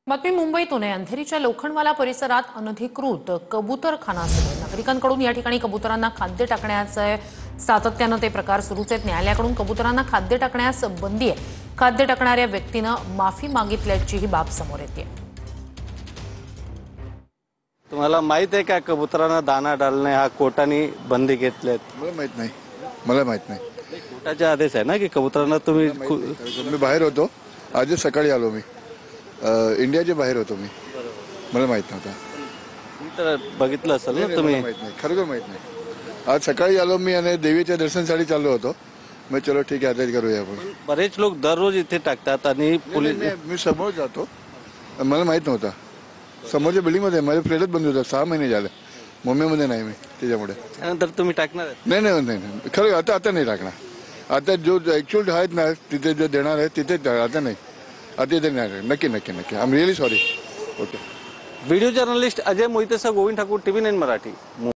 बातमी मुंबईतून आहे। अंधेरीच्या लोखंडवाला परिसरात अनधिकृत कबूतरखाना सुरू आहे। नागरिकांकडून या ठिकाणी कबुतरांना खाद्य टाकण्याचे सातत्याने ते प्रकार सुरूच आहेत। न्यायालयाकडून कबुतरांना खाद्य टाकण्यास बंदी आहे। खाद्य टाकणाऱ्या व्यक्तीनं माफी मागितल्याची ही बाब समोर येते। तुम्हाला माहित आहे का कबुतरांना दाना डालणे हा कोर्टाने बंदी घेतलेत? मला माहित नाही कोर्टाचा आदेश आहे ना की कबुतरांना तुम्ही मी बाहेर होतो, आज सकाळी आलो मी इंडियाच्या बाहेर होतो मी, मला माहित नव्हतं। मी तर बघितलं असेल ना तुम्ही? माहित नाही, खरोखर माहित नाही। आज सकाळी आलो मी आणि देवीच्या दर्शनासाठी चाललो होतो। मग चलो ठीक आहे, आता करूया आपण। बरेच लोक दररोज इथे टाकतात आणि पोलीस मी समोर जातो, मला माहित नव्हतं। समोरच्या बिल्डिंग मध्ये माझे फ्लॅटच बंद होता, 6 महिने झाले मुंबईमध्ये नाही मी, त्याच्यामुळे। त्यानंतर तुम्ही टाकणार आहेत? नाही खरं आता नाही टाकणार। आता जो ऍक्च्युअल आहेत ना तिथे जो देणार आहे तिथे, आता नाही, आता इथे नाही। नक्की I am really sorry. Okay. Video journalist Ajay मोहितेसह गोविंद ठाकूर, TV9 मराठी।